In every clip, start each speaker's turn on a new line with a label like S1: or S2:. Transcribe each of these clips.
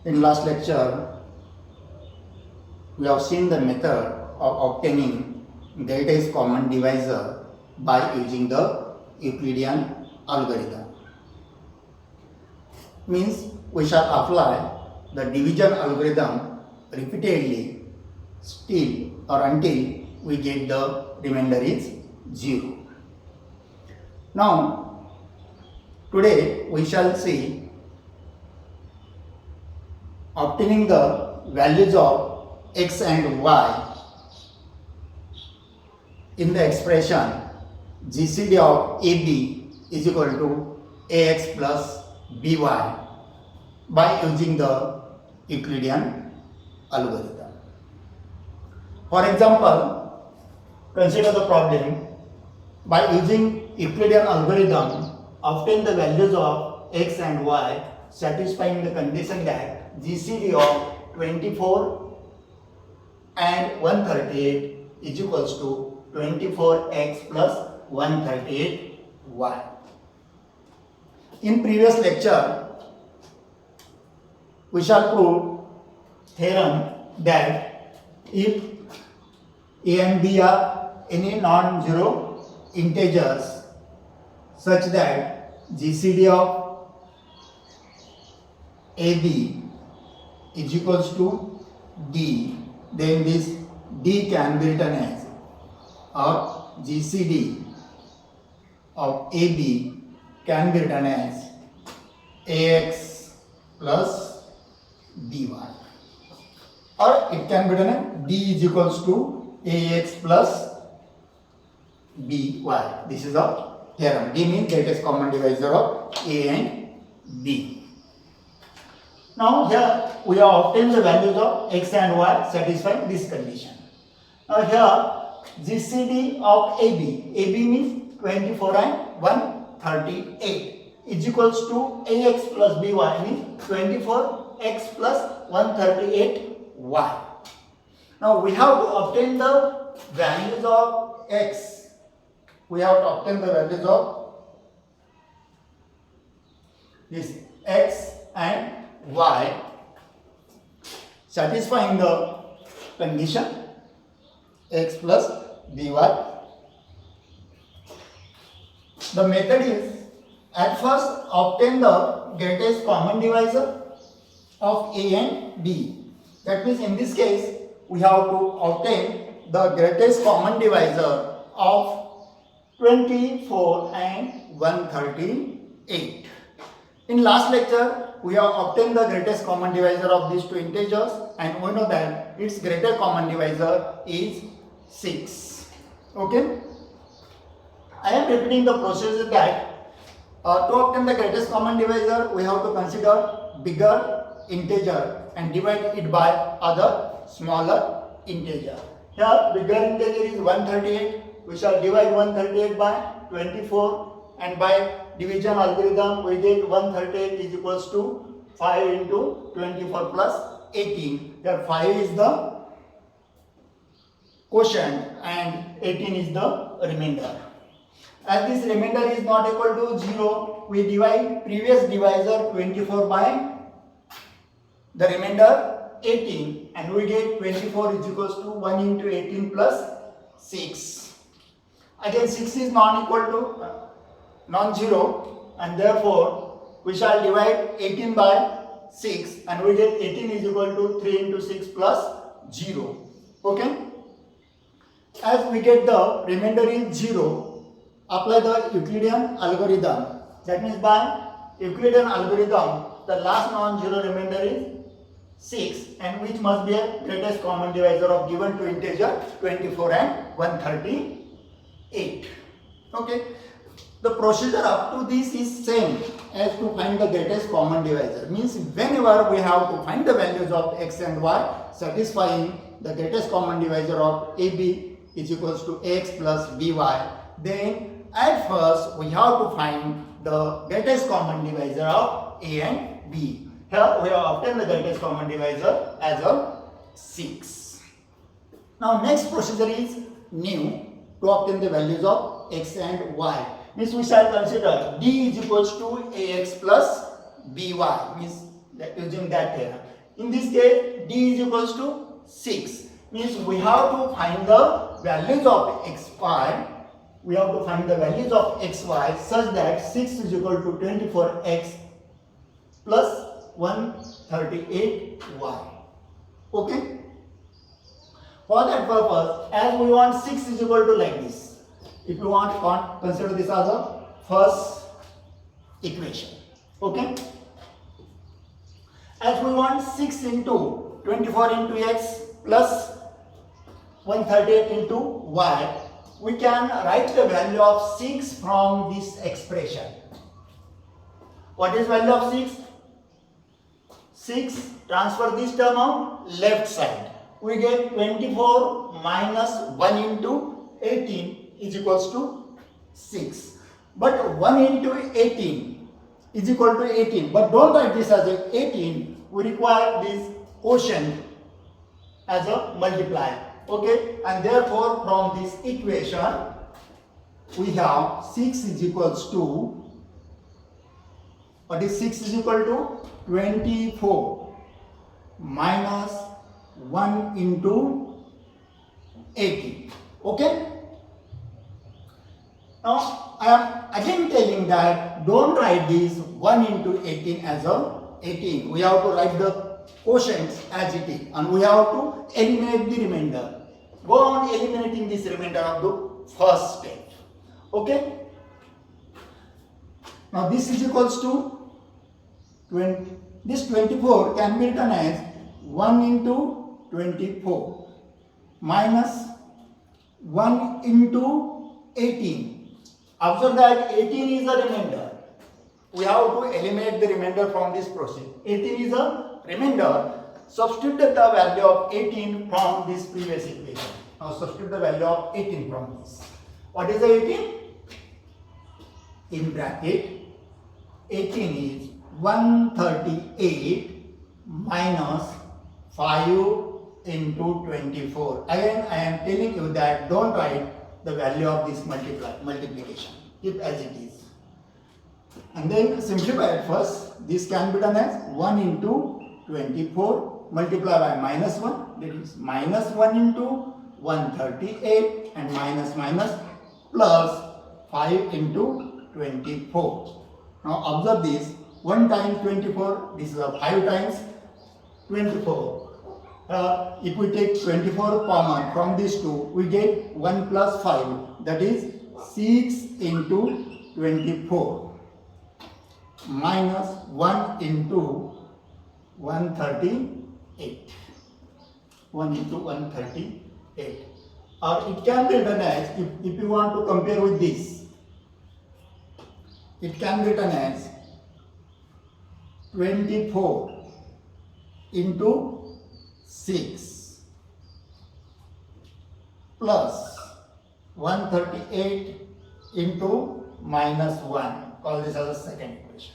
S1: In last lecture, we have seen the method of obtaining greatest common divisor by using the Euclidean algorithm. Means we shall apply the division algorithm repeatedly still or until we get the remainder is 0. Now, today we shall see obtaining the values of x and y in the expression GCD of AB is equal to AX plus BY by using the Euclidean algorithm. For example, consider the problem. By using Euclidean algorithm, obtain the values of x and y satisfying the condition that GCD of 24 and 138 is equals to 24x plus 138y. In previous lecture, we shall prove theorem that if a and b are any non-zero integers such that GCD of AB is equals to D, then this D can be written as, or GCD of AB can be written as AX plus BY, or it can be written as D is equals to AX plus BY. This is a theorem. D means greatest common divisor of A and B. Now here we have obtained the values of x and y satisfying this condition. Now here GCD of AB, AB means 24 and 138 is equals to AX plus BY means 24x plus 138y. Now we have to obtain the values of x. We have to obtain the values of this x and y satisfying the condition x plus by. The method is, at first obtain the greatest common divisor of a and b. That means in this case we have to obtain the greatest common divisor of 24 and 138. In last lecture, we have obtained the greatest common divisor of these two integers, and we know that its greater common divisor is 6. Okay? I am repeating the procedure that to obtain the greatest common divisor, we have to consider bigger integer and divide it by other smaller integer. Here, bigger integer is 138. We shall divide 138 by 24, and by division algorithm we get 138 is equals to 5 into 24 plus 18. There 5 is the quotient and 18 is the remainder. As this remainder is not equal to 0, we divide previous divisor 24 by the remainder 18, and we get 24 is equals to 1 into 18 plus 6. Again 6 is non-equal to non-zero, and therefore we shall divide 18 by 6, and we get 18 is equal to 3 into 6 plus 0. Okay? As we get the remainder is 0, apply the Euclidean algorithm. That means by Euclidean algorithm, the last non-zero remainder is 6, and which must be a greatest common divisor of given two integer 24 and 138. Okay? The procedure up to this is same as to find the greatest common divisor. Means whenever we have to find the values of x and y satisfying the greatest common divisor of AB is equals to x plus by, then at first we have to find the greatest common divisor of A and B. Here we have obtained the greatest common divisor as a 6. Now next procedure is new to obtain the values of x and y. Means we shall consider d is equals to ax plus by, means that using that theorem. In this case, d is equals to 6. Means we have to find the values of xy. We have to find the values of xy such that 6 is equal to 24x plus 138y. Okay. For that purpose, as we want 6 is equal to like this. If you want, consider this as a first equation. Okay. As we want 6 into 24 into x plus 138 into y, we can write the value of 6 from this expression. What is value of 6? 6, transfer this term on left side. We get 24 minus 1 into 18 is equals to 6. But 1 into 18 is equal to 18. But don't write this as a 18. We require this quotient as a multiplier. Okay, and therefore from this equation we have 6 is equals to, what is 6 is equal to? 24 minus 1 into 18. Okay. Now I am again telling that don't write this 1 into 18 as a 18. We have to write the quotients as it is, and we have to eliminate the remainder. Go on eliminating this remainder of the first step. Okay. Now this is equals to 20. This 24 can be written as 1 into 24 minus 1 into 18. Observe that 18 is a remainder. We have to eliminate the remainder from this process. 18 is a remainder. Substitute the value of 18 from this previous equation. Now substitute the value of 18 from this. What is the 18? In bracket, 18 is 138 minus 5 into 24. Again, I am telling you that don't write the value of this multiplication. Keep as it is. And then simplify it first. This can be done as 1 into 24 multiplied by minus 1. That is minus 1 into 138 and minus plus 5 into 24. Now observe this. 1 times 24, this is a 5 times 24. If we take 24 common from these two, we get 1 plus 5, that is 6 into 24 minus 1 into 138. 1 into 138. Or it can be written as, if you want to compare with this, it can be written as 24 into 6 plus 138 into minus 1. Call this as a second equation.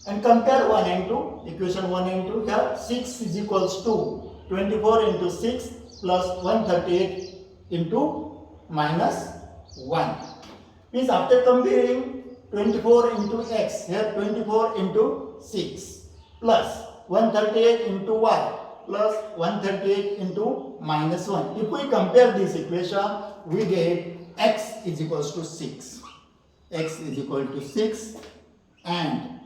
S1: And compare 1 and 2. Equation 1 and 2 here. 6 is equals to 24 into 6 plus 138 into minus 1. Means after comparing 24 into x, here 24 into 6 plus 138 into y plus 138 into minus 1. If we compare this equation, we get x is equals to 6. X is equal to 6 and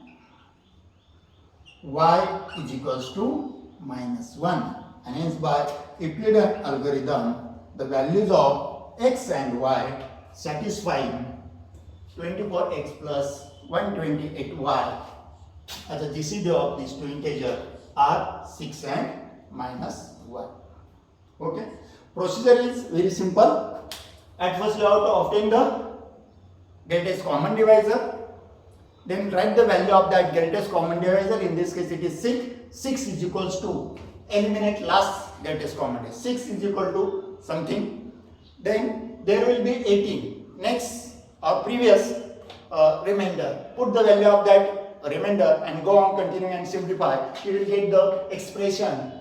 S1: y is equals to minus 1. And hence by Euclidean algorithm, the values of x and y satisfying 24x plus 128y as a GCD of these two integers are 6 and minus 1. Okay. Procedure is very simple. At first you have to obtain the greatest common divisor. Then write the value of that greatest common divisor. In this case it is 6. 6 is equals to, eliminate last greatest common divisor. 6 is equal to something. Then there will be 18. Next or previous remainder. Put the value of that remainder and go on continuing and simplify. You will get the expression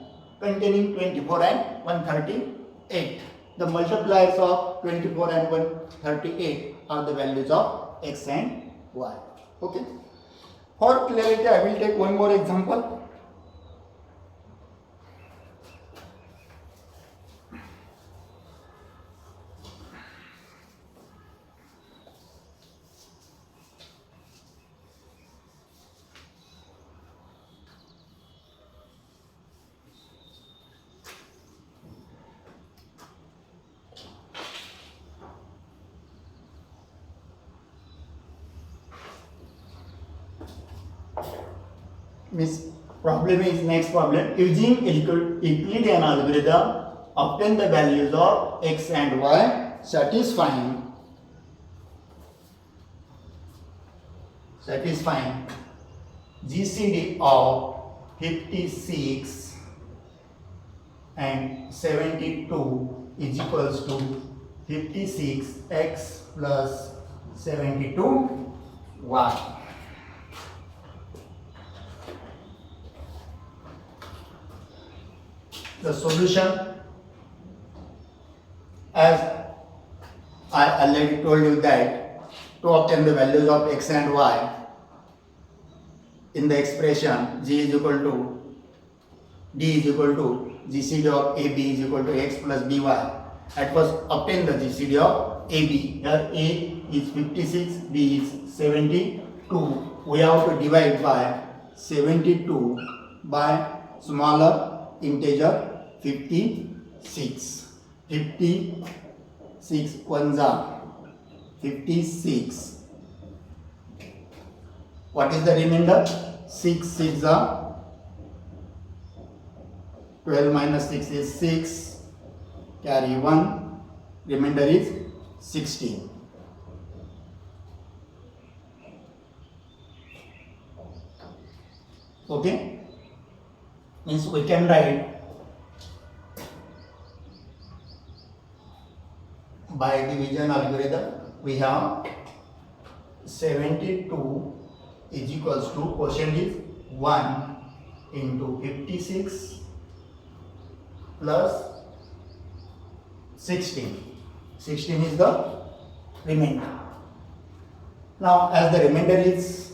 S1: containing 24 and 138. The multipliers of 24 and 138 are the values of x and y. Okay. For clarity, I will take one more example. Means problem is next problem. Using Euclidean algorithm, obtain the values of x and y satisfying GCD of 56 and 72 is equals to 56x plus 72y. The solution, as I already told you that to obtain the values of x and y in the expression d is equal to GCD of AB is equal to x plus by. At first obtain the GCD of AB. Here A is 56, B is 72. We have to divide by 72 by smaller integer 56. 56 ones are 56. What is the remainder? 6 6 are 12 minus 6 is 6. Carry 1. Remainder is 16. Okay? Means we can write by division algorithm. We have 72 is equals to, quotient is 1 into 56 plus 16. 16 is the remainder. Now as the remainder is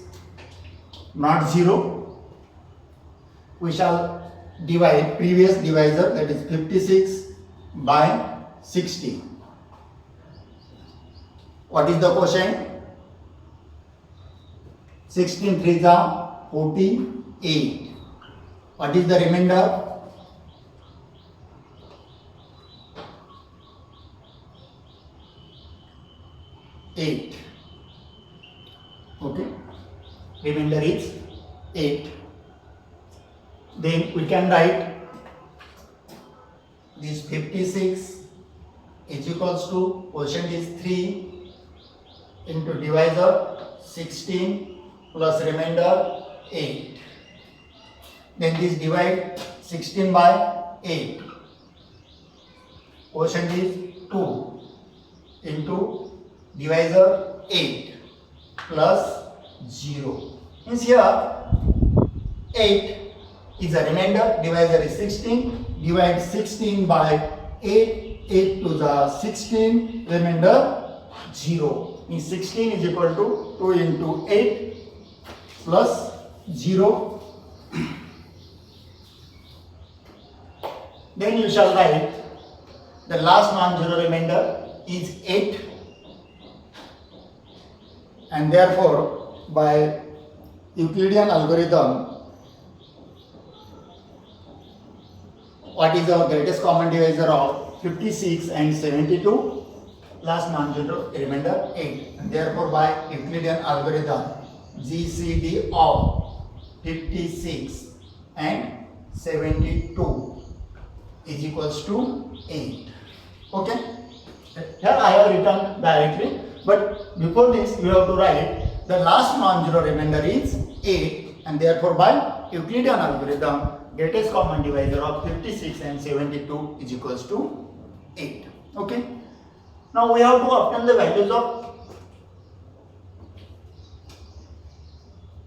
S1: not 0, we shall divide previous divisor, that is 56 by 60. What is the quotient? 16 3s are 48. What is the remainder? 8. Okay, remainder is 8. Then we can write this 56 is equals to, quotient is 3 into divisor 16 plus remainder 8. Then this divide 16 by 8. Quotient is 2 into divisor 8 plus 0. Means here 8 is a remainder, divisor is 16, divide 16 by 8, 8 to the 16, remainder 0. Means 16 is equal to 2 into 8 plus 0. Then you shall write the last non-zero remainder is 8, and therefore by Euclidean algorithm, what is the greatest common divisor of 56 and 72? Last non-zero remainder 8, and therefore by Euclidean algorithm GCD of 56 and 72 is equals to 8. Okay, here I have written directly, but before this you have to write the last non-zero remainder is 8, and therefore by Euclidean algorithm greatest common divisor of 56 and 72 is equals to 8. Okay, now we have to obtain the values of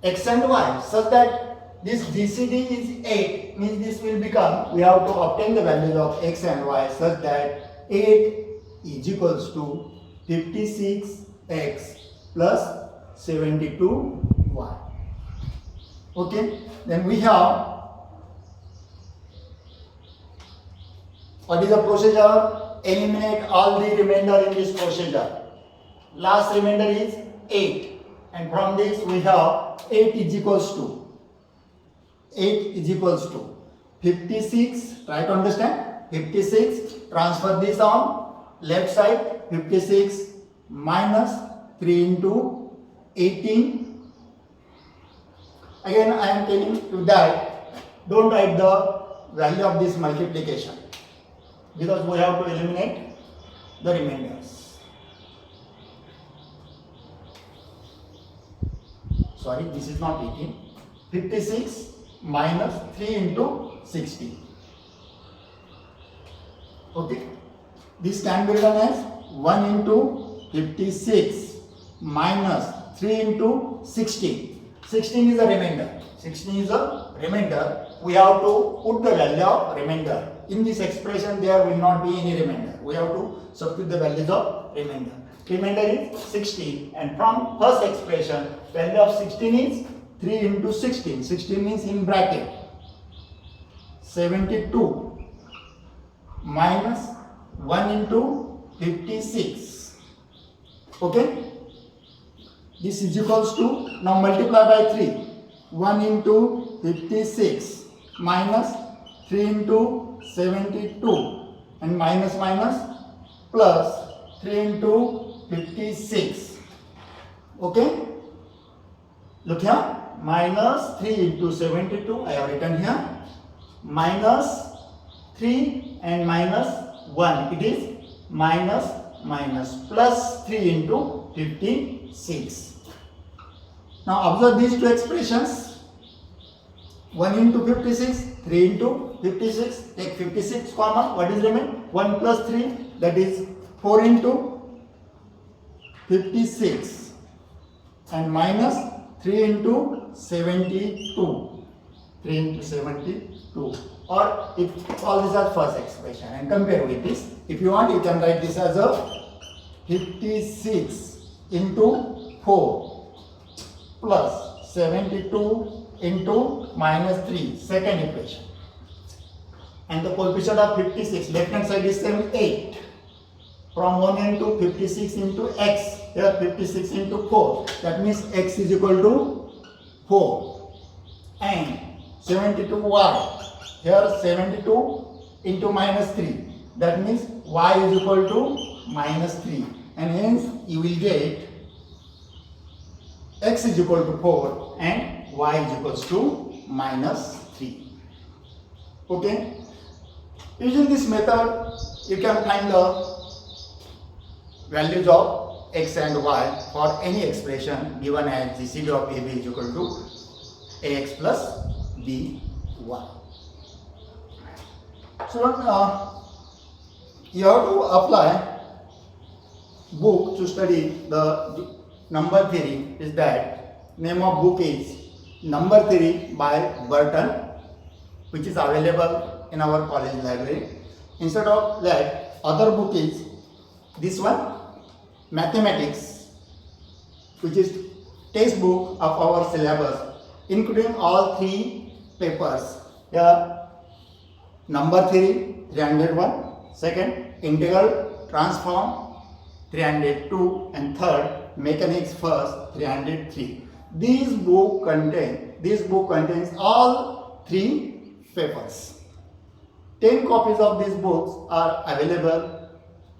S1: x and y such that this GCD is 8, means this will become, we have to obtain the values of x and y such that 8 is equals to 56x plus 72y. Okay, then we have, what is the procedure? Eliminate all the remainder in this procedure. Last remainder is 8, and from this we have 8 is equals to 56. Try to understand. 56, transfer this on left side. 56 minus 3 into 18 Again I am telling you that don't write the value of this multiplication because we have to eliminate the remainders. Sorry, this is not 18. 56 minus 3 into 60. Okay, this can be written as 1 into 56 minus 3 into 16. 16 is a remainder. 16 is a remainder. We have to put the value of remainder. In this expression there will not be any remainder. We have to substitute the values of remainder. Remainder is 16 and from first expression value of 16 is 3 into 16. 16 means in bracket 72 minus 1 into 56. Okay, this is equals to, now multiply by 3. 1 into 56 minus 3 into 72 and minus plus 3 into 56. Okay, look here, minus 3 into 72 I have written here, minus 3 and minus 1, it is minus plus 3 into 56. Now observe these two expressions, 1 into 56, 3 into 56, take 56 common, what is remain? 1 plus 3, that is 4 into 56 and minus 3 into 72, 3 into 72, or if all these are first expression and compare with this, if you want you can write this as a 56 into 4 plus 72 into minus 3, second equation, and the coefficient of 56 left hand side is same 8, from 1 end to 56 into x, here 56 into 4, that means x is equal to 4, and 72y, here 72 into minus 3, that means y is equal to minus 3, and hence you will get x is equal to 4 and y is equals to minus 3. Okay, using this method you can find the values of x and y for any expression given as GCD of AB is equal to ax plus by. So you have to apply book to study the number theory. Is that name of book is Number Theory by Burton, which is available in our college library. Instead of that, other book is this one, Mathematics, which is textbook of our syllabus, including all 3 papers. Here, Number Theory 301, second Integral Transform 302, and third Mechanics First 303. This book contains all 3 papers. 10 copies of these books are available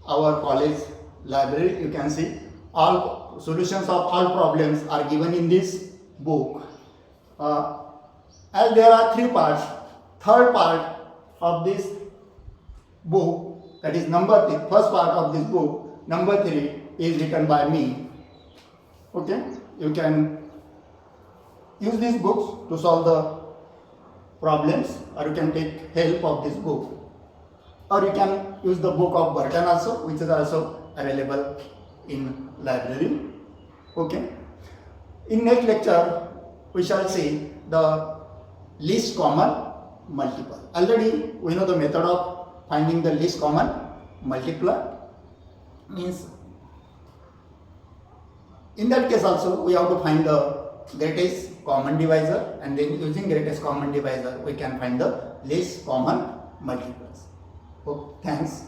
S1: our college library. You can see all solutions of all problems are given in this book. As there are 3 parts, third part of this book, that is first part of this book, Number Theory, is written by me. Okay, you can use these books to solve the problems, or you can take help of this book, or you can use the book of Burton also, which is also available in library. Okay, in next lecture we shall see the least common multiple. Already we know the method of finding the least common multiple. Means in that case also we have to find the greatest common divisor, and then using greatest common divisor we can find the least common multiples. Okay, thanks.